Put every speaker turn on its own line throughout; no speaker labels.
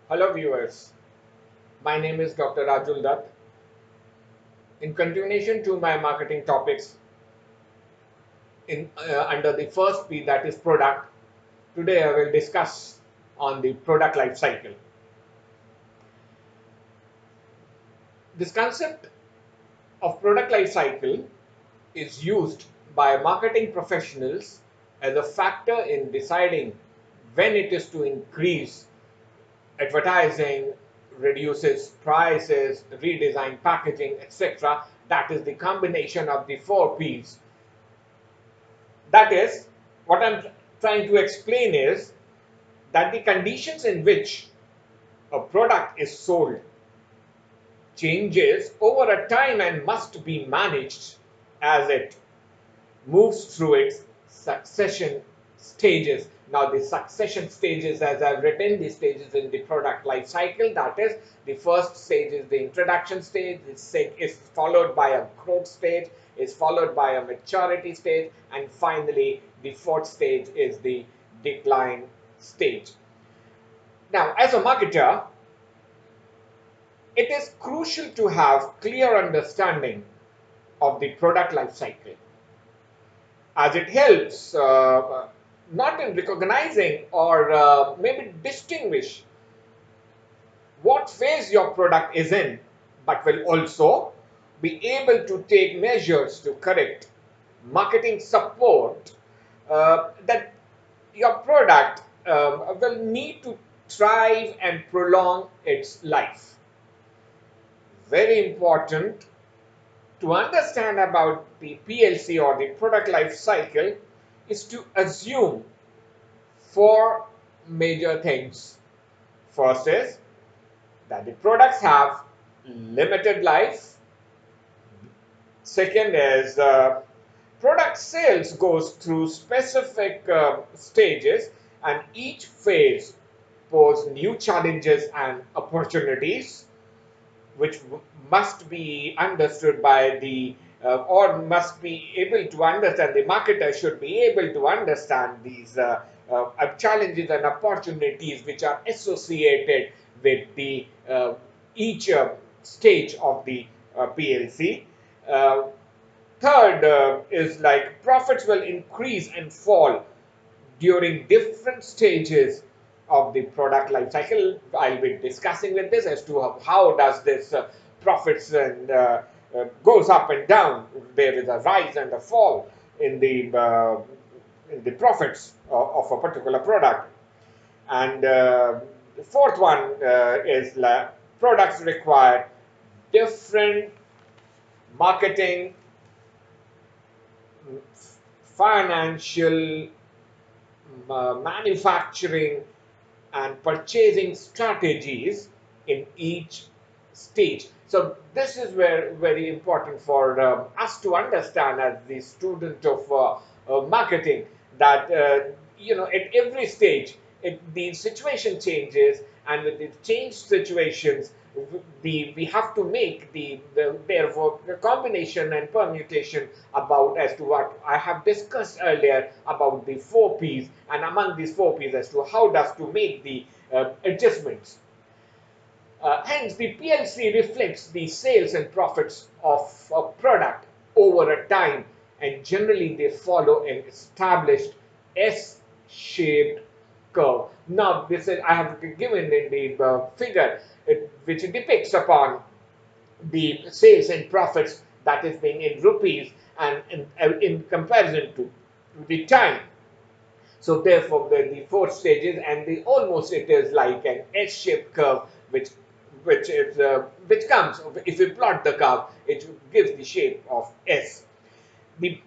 Hello viewers, my name is Dr. Rajul Dutt. In continuation to my marketing topics under the first P, that is product, today I will discuss on the product life cycle. This concept of product life cycle is used by marketing professionals as a factor in deciding when it is to increase advertising, reduces prices, redesign packaging, etc. That is the combination of the four P's. That is, what I'm trying to explain is that the conditions in which a product is sold changes over a time and must be managed as it moves through its succession stages. Now, the succession stages, as I've written, the stages in the product life cycle, that is, the first stage is the introduction stage, is followed by a growth stage, is followed by a maturity stage, and finally, the fourth stage is the decline stage. Now, as a marketer, it is crucial to have clear understanding of the product life cycle, as it helps not in recognizing or maybe distinguish what phase your product is in, but will also be able to take measures to correct marketing support that your product will need to thrive and prolong its life. Very important to understand about the PLC or the product life cycle is to assume four major things. First is that the products have limited life. Second is product sales goes through specific stages, and each phase poses new challenges and opportunities which must be understood by the or must be able to understand. The marketer should be able to understand these challenges and opportunities which are associated with the each stage of the PLC. Uh, Third is like profits will increase and fall during different stages of the product life cycle. I'll be discussing with this as to how does this profits and goes up and down. There is a rise and a fall in the profits of a particular product. And the fourth one is products require different marketing, financial, manufacturing, and purchasing strategies in each stage. So this is where very important for us to understand as the student of marketing, that at every stage the situation changes, and with the changed situations we have to make therefore the combination and permutation about as to what I have discussed earlier about the four P's, and among these four P's as to how does to make the adjustments. Hence, the PLC reflects the sales and profits of a product over a time, and generally they follow an established S-shaped curve. Now, this is I have given in the figure which depicts upon the sales and profits, that is being in rupees and in comparison to the time. So therefore, the four stages, and the almost it is like an S-shaped curve, which comes, if you plot the curve, it gives the shape of S. The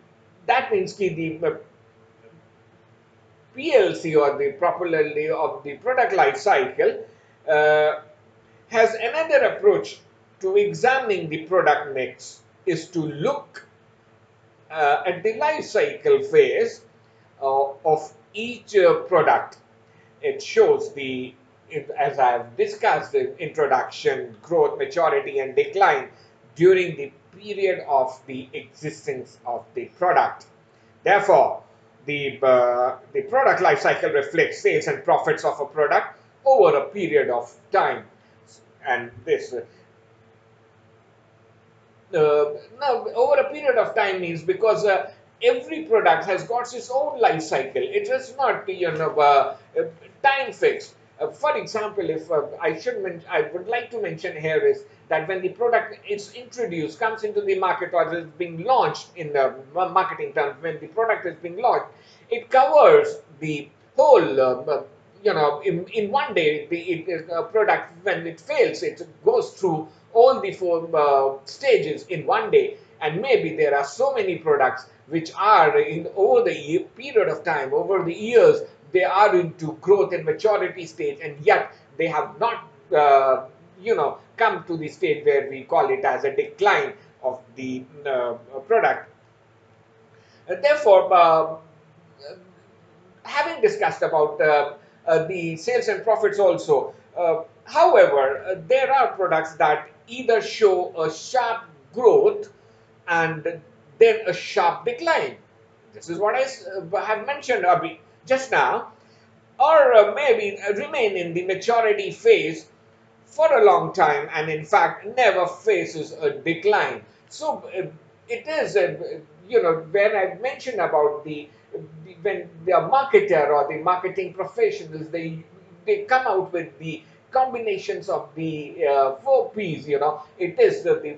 that means the PLC, or the popularly of the product life cycle, uh, has another approach to examining the product mix, is to look at the life cycle phase of each product. It shows as I have discussed, the introduction, growth, maturity, and decline during the period of the existence of the product. Therefore, the product life cycle reflects sales and profits of a product over a period of time. And this now over a period of time means because every product has got its own life cycle. It is not time fixed. For example, if I would like to mention here is that when the product is introduced, comes into the market, or is being launched in the marketing terms, when the product is being launched, it covers the whole. In one day, it is a product. When it fails, it goes through all the four stages in one day. And maybe there are so many products which are in over the period of time, over the years, they are into growth and maturity stage, and yet they have not come to the stage where we call it as a decline of the product. Therefore, having discussed about the sales and profits also, however, there are products that either show a sharp growth and then a sharp decline. This is what I have mentioned just now, or maybe remain in the maturity phase for a long time and in fact never faces a decline. So it is, when I mentioned about when the marketer or the marketing professionals, they come out with the combinations of the four P's. It is the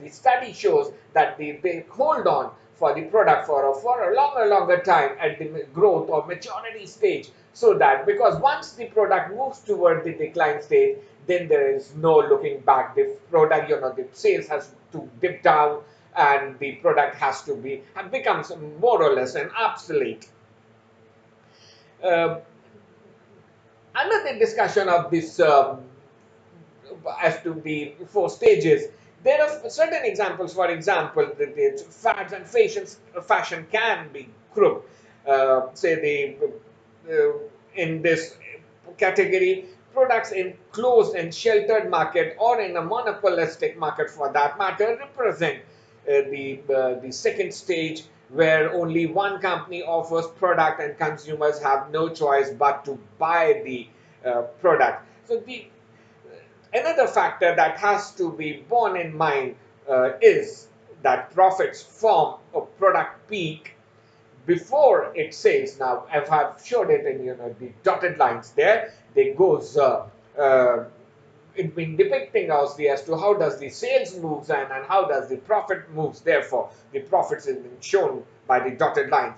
study shows that they hold on for the product for a longer time at the growth or maturity stage, so that because once the product moves toward the decline stage, then there is no looking back. The product, the sales has to dip down, and the product has to becomes more or less an obsolete. Uh, Another discussion of this as to the four stages. There are certain examples. For example, the fads and fashion can be grouped. Say in this category, products in closed and sheltered market, or in a monopolistic market for that matter, represent the second stage, where only one company offers product and consumers have no choice but to buy the product. So another factor that has to be borne in mind is that profits form a product peak before it sells. Now, if I've showed it in the dotted lines there, they goes. It's been depicting us as to how does the sales moves and how does the profit moves. Therefore, the profits is been shown by the dotted lines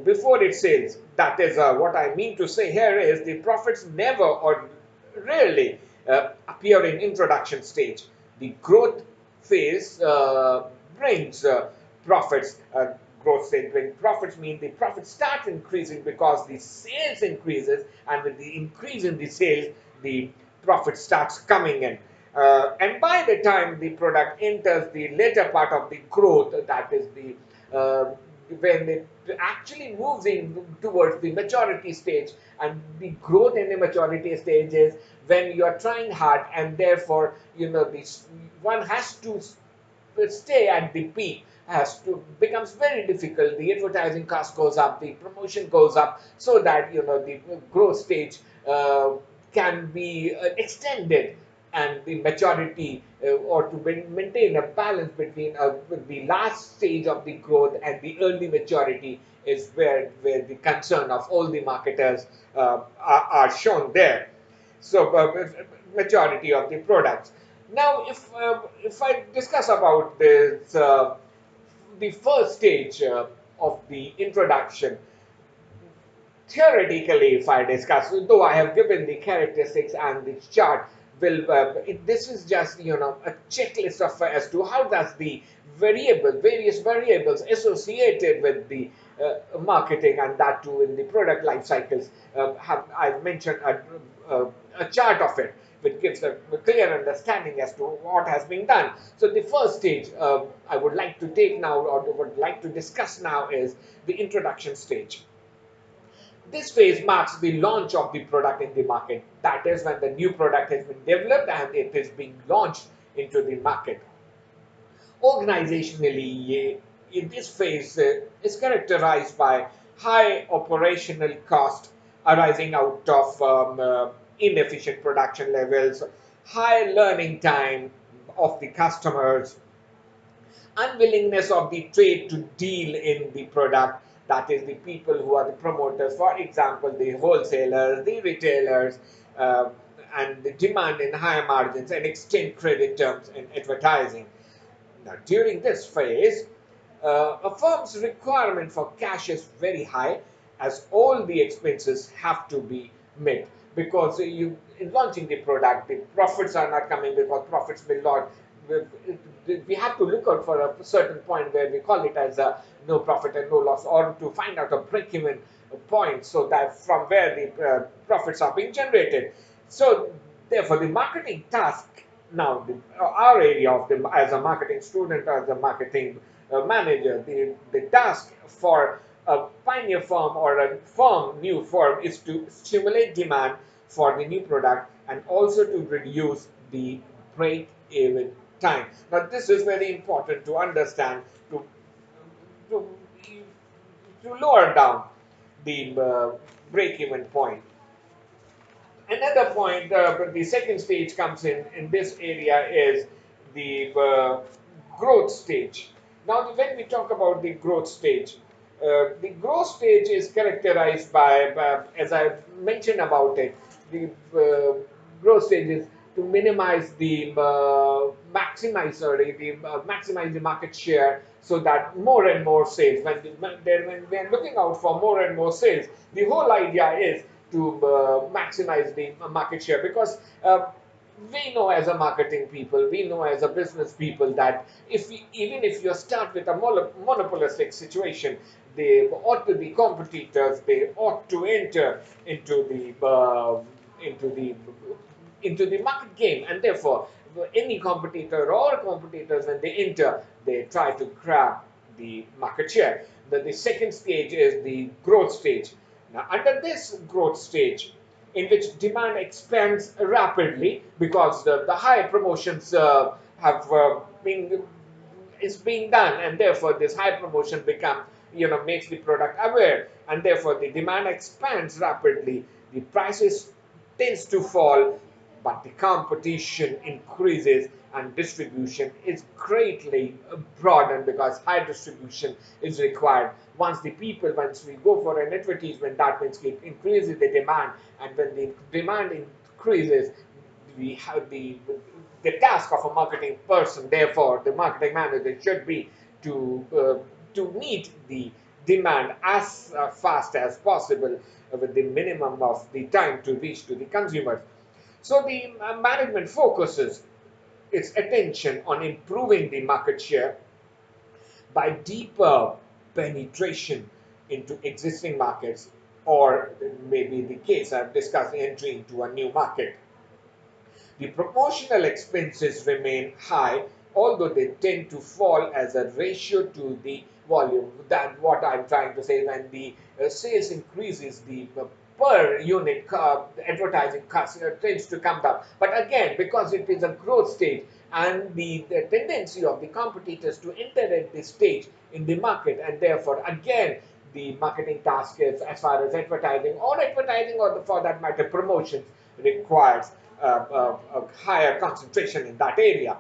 before it sells. That is what I mean to say here is the profits never or rarely appear in introduction stage. The growth phase brings profits. Growth stage when profits mean the profit starts increasing because the sales increases, and with the increase in the sales, the profit starts coming in. And by the time the product enters the later part of the growth, that is when it actually moves in towards the maturity stage. And the growth in the maturity stage is when you are trying hard, and therefore this one has to stay at the peak, has to becomes very difficult. The advertising cost goes up, the promotion goes up, so that the growth stage can be extended, and the maturity or to maintain a balance between the last stage of the growth and the early maturity is where the concern of all the marketers are shown there. So maturity of the products. Now, if I discuss about this, the first stage of the introduction, theoretically, if I discuss, though I have given the characteristics and the chart, this is just a checklist of as to how does the various variables associated with the marketing, and that too in the product life cycles. I've mentioned a chart of it, which gives a clear understanding as to what has been done. So the first stage I would like to take now, or would like to discuss now, is the introduction stage. This phase marks the launch of the product in the market. That is when the new product has been developed and it is being launched into the market. Organizationally, in this phase is characterized by high operational cost arising out of inefficient production levels, high learning time of the customers, unwillingness of the trade to deal in the product, that is the people who are the promoters, for example the wholesalers, the retailers, uh, and the demand in higher margins and exchange credit terms in advertising. Now, during this phase, a firm's requirement for cash is very high, as all the expenses have to be met, because you in launching the product, the profits are not coming because profits will not. We have to look out for a certain point where we call it as a no profit and no loss, or to find out a break-even point, so that from where the profits are being generated. So, therefore, the marketing task now, our area of the as a marketing student, as a marketing manager, the task for a pioneer firm or a new firm is to stimulate demand for the new product and also to reduce the break even time. Now, this is very important to understand, to to, to lower down the break even point. Another point, the second stage comes in this area is the growth stage. Now, when we talk about the growth stage, the growth stage is characterized by, as I mentioned about it, the growth stage is to minimize the maximize the market share, so that more and more sales. When we are looking out for more and more sales, the whole idea is to maximize the market share, because we know as a marketing people, we know as a business people that even if you start with a monopolistic situation, they ought to be competitors, they ought to enter into the into the market game, and therefore any competitor or competitors, when they enter, they try to grab the market share. The second stage is the growth stage. Now, under this growth stage, in which demand expands rapidly because the high promotions have been is being done, and therefore this high promotion become, makes the product aware, and therefore the demand expands rapidly, the prices tends to fall, but the competition increases and distribution is greatly broadened, because high distribution is required. Once we go for an advertisement, that means it increases the demand, and when the demand increases, we have the task of a marketing person, therefore the marketing manager, should be to meet the demand as fast as possible, with the minimum of the time to reach to the consumers. So the management focuses its attention on improving the market share by deeper penetration into existing markets, or maybe the case I've discussed, entry into a new market. The promotional expenses remain high, although they tend to fall as a ratio to the volume. That what I'm trying to say. When the sales increases, the per unit advertising cost tends to come down. But again, because it is a growth stage, and the tendency of the competitors to enter at this stage in the market, and therefore again the marketing task is, as far as advertising, or for that matter promotions, requires a higher concentration in that area.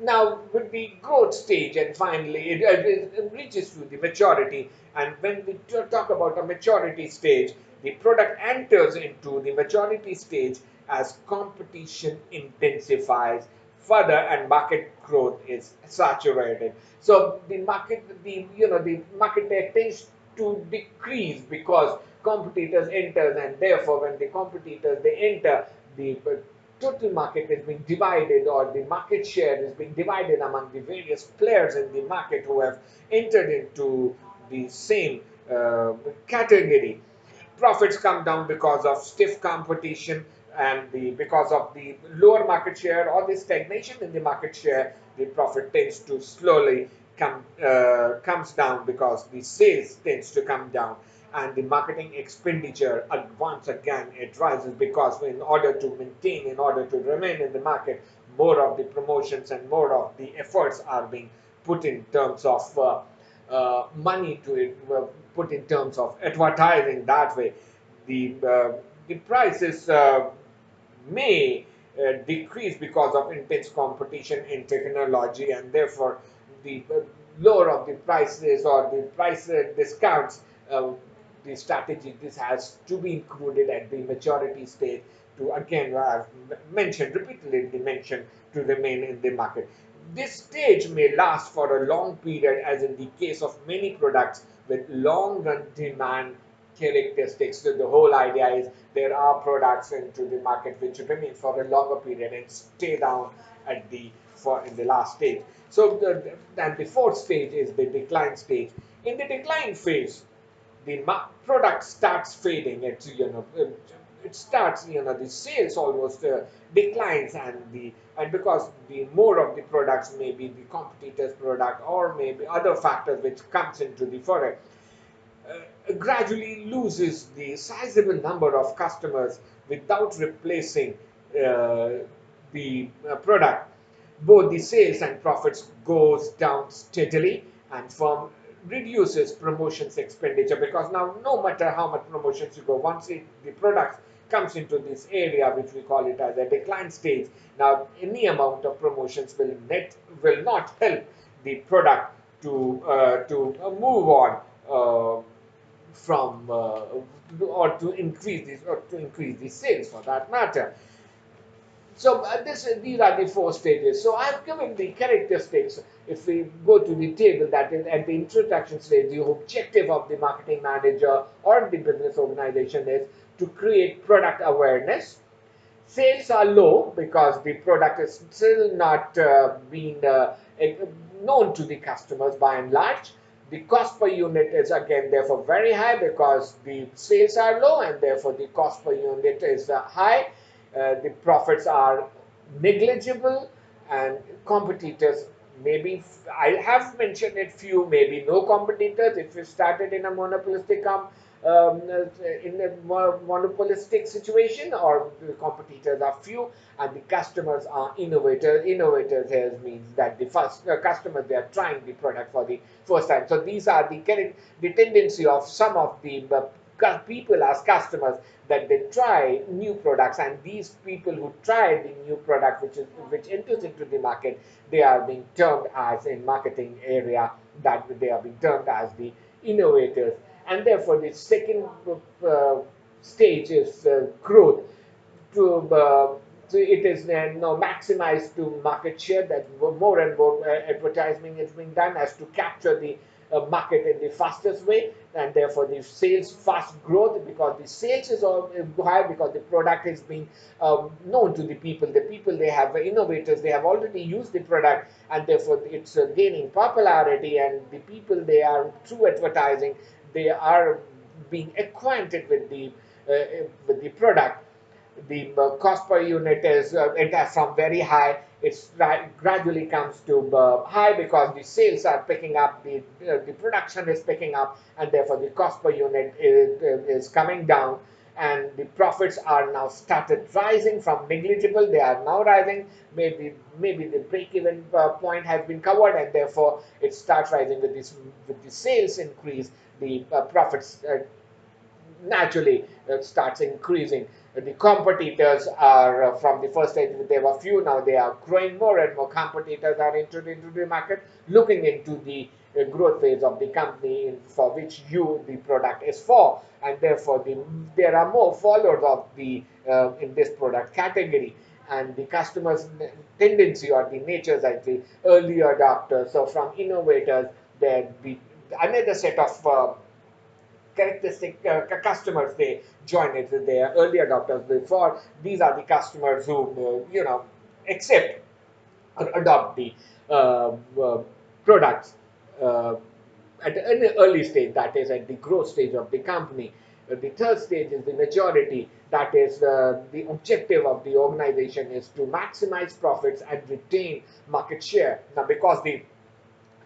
Now, with the growth stage, and finally it reaches to the maturity, and when we talk about a maturity stage, the product enters into the maturity stage as competition intensifies further and market growth is saturated. So the market tends to decrease because competitors enter, and therefore when the competitors they enter, the total market is being divided, or the market share is being divided among the various players in the market who have entered into the same category. Profits come down because of stiff competition, and because of the lower market share or the stagnation in the market share, the profit tends to slowly comes down, because the sales tends to come down, and the marketing expenditure once again it rises, because in order to maintain, in order to remain in the market, more of the promotions and more of the efforts are being put in terms of money to it, put in terms of advertising. That way, the the prices may decrease because of intense competition in technology, and therefore the lower of the prices or the price discounts, uh, the strategy, this has to be included at the maturity stage to, again, I've mentioned repeatedly mentioned, to remain in the market. This stage may last for a long period, as in the case of many products with long run demand characteristics. So the whole idea is there are products into the market which remain for a longer period and stay down at the for in the last stage. So and the fourth stage is the decline stage. In the decline phase, the product starts fading. It starts, the sales almost declines, and because the more of the products, maybe the competitor's product or maybe other factors which comes into the forex, gradually loses the sizable number of customers without replacing the product. Both the sales and profits goes down steadily, and firm reduces promotions expenditure, because now no matter how much promotions you go, once the product comes into this area which we call it as a decline stage, now any amount of promotions will not help the product to move on, from or to increase this, or to increase the sales for that matter. So these are the four stages. So I've given the characteristics. If we go to the table, that is at the introduction stage, the objective of the marketing manager or the business organization is to create product awareness. Sales are low because the product is still not being known to the customers by and large. The cost per unit is again therefore very high because the sales are low, and therefore the cost per unit is high. The profits are negligible, and competitors, maybe I have mentioned it, few, maybe no competitors. If you started in a monopolistic in a monopolistic situation, or the competitors are few and the customers are innovators. Innovators here means that the first customers, they are trying the product for the first time. So these are the tendency of some of the people as customers, that they try new products, and these people who try the new product which enters into the market, they are being termed as, in marketing area, that they are being termed as the innovators. And therefore the second stage is growth. To uh, so it is now maximized to market share, that more and more advertising is being done as to capture the market in the fastest way, and therefore the sales fast growth, because the sales is all high, because the product is being known to the people. The people, they have innovators, they have already used the product, and therefore it's gaining popularity, and the people, they are, through advertising, they are being acquainted with the product. The cost per unit is, it has from very high, it's gradually comes to high, because the sales are picking up, the production is picking up, and therefore the cost per unit is coming down, and the profits are now started rising from negligible, they are now rising. Maybe the break even point has been covered, and therefore it starts rising with the sales increase, the profits naturally starts increasing. The competitors are, from the first stage there were few, now they are growing. More and more competitors are entered into the market, looking into the growth phase of the company for which the product is for, and therefore there are more followers of the in this product category, and the customers' tendency or the natures as the early adopters. So from innovators, there the another set of characteristic customers, they join it. They are early adopters. Before, these are the customers who accept or adopt the uh, uh, products uh, at an early stage, that is at the growth stage of the company. The third stage is the maturity, that is the objective of the organization is to maximize profits and retain market share. Now, because the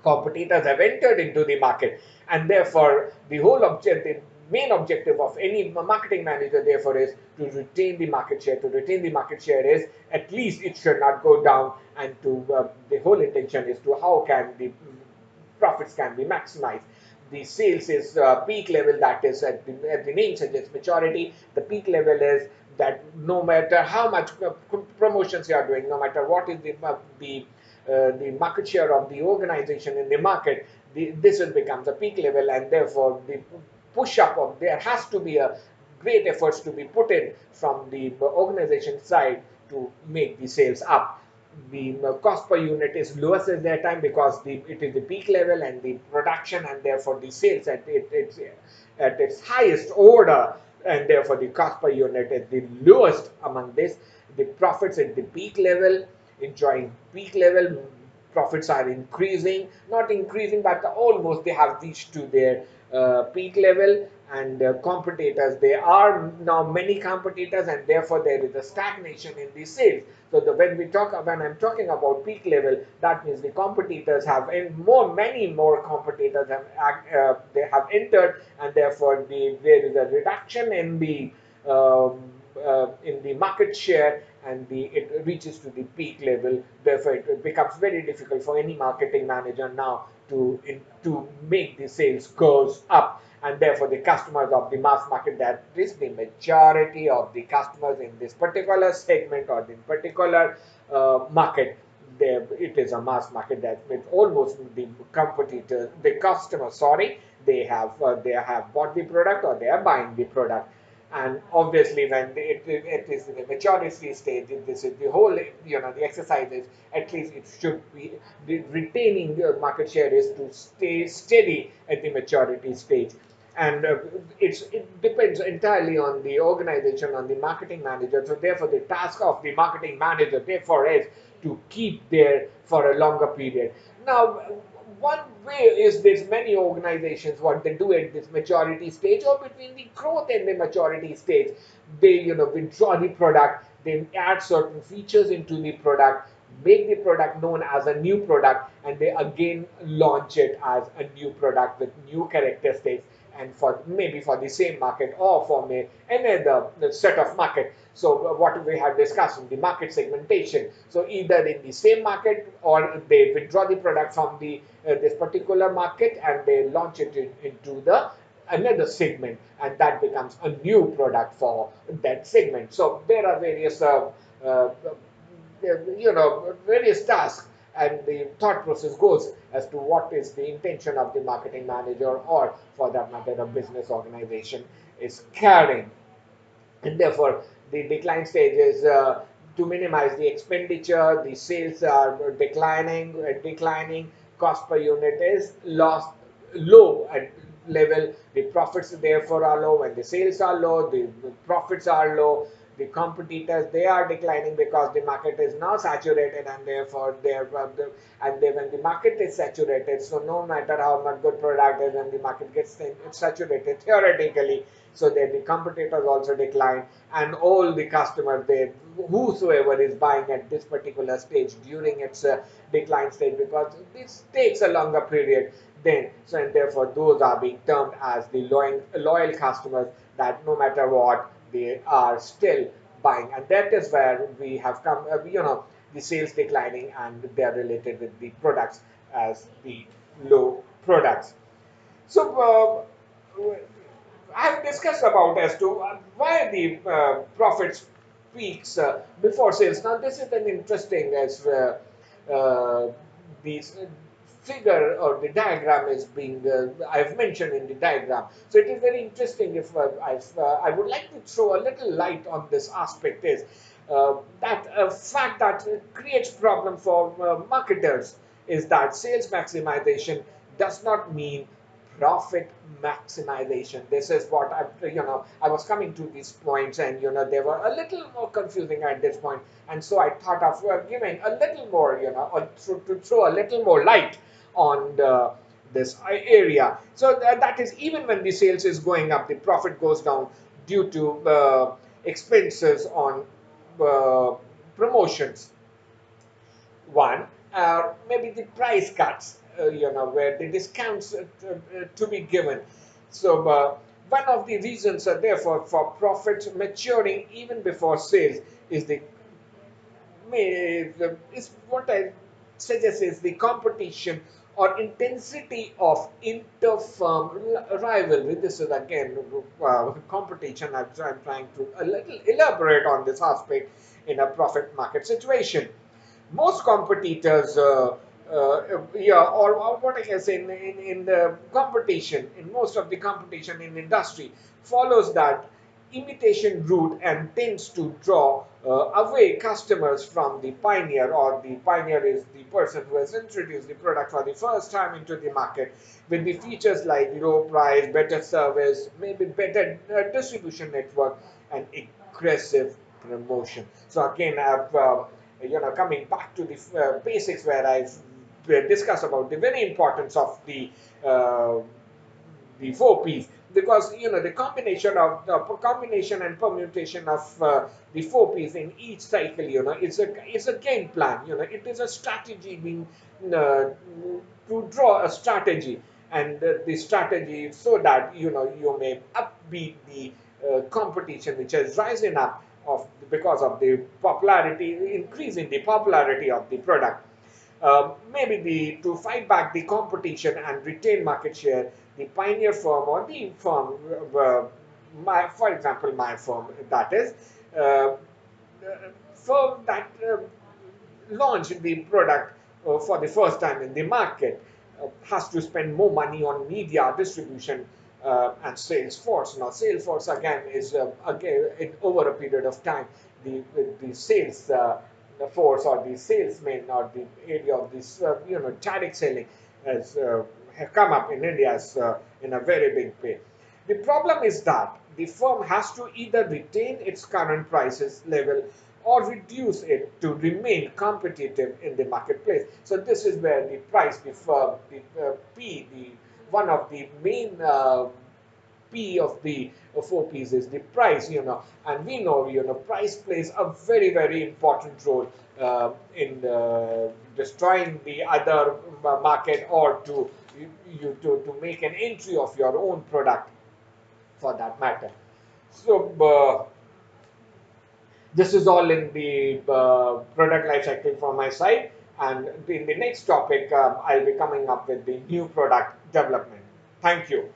competitors have entered into the market, and therefore the whole objective, main objective of any marketing manager, therefore, is to retain the market share. To retain the market share is, at least it should not go down, and to the whole intention is to how can the profits can be maximized. the sales is peak level, that is at the name suggests maturity. The peak level is that no matter how much promotions you are doing, no matter what is the market share of the organization in the market, this will become the peak level, and therefore the push up of there has to be a great efforts to be put in from the organization side to make the sales up. The cost per unit is lowest at that time because it is the peak level and the production, and therefore the sales it's at its highest order, and therefore the cost per unit is the lowest among this. The profits at the peak level, enjoying peak level, profits are increasing, not increasing, but almost they have reached to their peak level. And competitors, there are now many competitors, and therefore there is a stagnation in the sales. So when I'm talking about peak level, that means the competitors have many more competitors they have entered, and therefore there is a reduction in the market share, and it reaches to the peak level. Therefore, it becomes very difficult for any marketing manager now to make the sales goes up. And therefore, the customers of the mass market, that is the majority of the customers in this particular segment or the particular market. There, it is a mass market that with almost the competitors, the customers, sorry, they have bought the product or they are buying the product. And obviously when it is in the maturity stage, this is the whole, the exercise is at least it should be the retaining market share is to stay steady at the maturity stage. And it depends entirely on the organization, on the marketing manager. So therefore the task of the marketing manager therefore is to keep there for a longer period. Now, one way is there's many organizations what they do at this maturity stage or between the growth and the maturity stage. They withdraw the product, they add certain features into the product, make the product known as a new product, and they again launch it as a new product with new characteristics, and for maybe for the same market or for another set of market. So what we have discussed in the market segmentation. So either in the same market or they withdraw the product from the this particular market and they launch it into the another segment, and that becomes a new product for that segment. So there are uh, various tasks, and the thought process goes as to what is the intention of the marketing manager, or for that matter a business organization is carrying. And therefore the decline stage is to minimize the expenditure, the sales are declining, cost per unit is lost low at level, the profits therefore are low. When the sales are low, the profits are low, the competitors they are declining because the market is now saturated, and therefore when the market is saturated, so no matter how much good product is, when the market gets saturated theoretically, so that the competitors also decline, and all the customers, they whosoever is buying at this particular stage during its decline stage, because this takes a longer period, then so and therefore those are being termed as the loyal customers, that no matter what they are still buying. And that is where we have come, the sales declining, and they are related with the products as the low products. So I've discussed about as to why the profits peaks before sales. Now this is an interesting as the figure or the diagram is being I've mentioned in the diagram. So it is very interesting. If I would like to throw a little light on this aspect is that fact that creates problem for marketers is that sales maximization does not mean profit maximization. This is what I was coming to these points, and they were a little more confusing at this point, and so I thought of giving a little more, or to throw a little more light on this area. So that is, even when the sales is going up, the profit goes down due to expenses on uh, promotions. One, maybe the price cuts, where the discounts to be given. So one of the reasons, therefore, for profits maturing even before sales is is what I suggest is the competition or intensity of inter-firm rivalry. This is again competition. I'm trying to a little elaborate on this aspect in a profit market situation. Most competitors, yeah, or what I can say, in the competition, in most of the competition in industry, follows that imitation route and tends to draw away customers from the pioneer, or the pioneer is the person who has introduced the product for the first time into the market with the features like low price, better service, maybe better distribution network, and aggressive promotion. So again, I've coming back to the basics where I've discussed about the very importance of uh, the four P's, because the combination and permutation of the four P's in each cycle, it's a game plan. It is a strategy being uh, to draw a strategy, and the strategy so that you may upbeat the competition which is rising up of because of the popularity, increase in the popularity of the product. Maybe to fight back the competition and retain market share, the pioneer firm or the firm, for example, my firm, that is, uh, firm that launched the product for the first time in the market has to spend more money on media distribution and sales force. Now, sales force again is again over a period of time, the sales the force or the salesman or the area of this direct selling has have come up in India as, in a very big way. The problem is that the firm has to either retain its current prices level or reduce it to remain competitive in the marketplace. So this is where the price, the firm, the P, the one of the main P of the four P's is the price, and we know, price plays a very, very important role in destroying the other market, or to make an entry of your own product for that matter. So this is all in the product life cycle from my side, and in the next topic, I'll be coming up with the new product development. Thank you.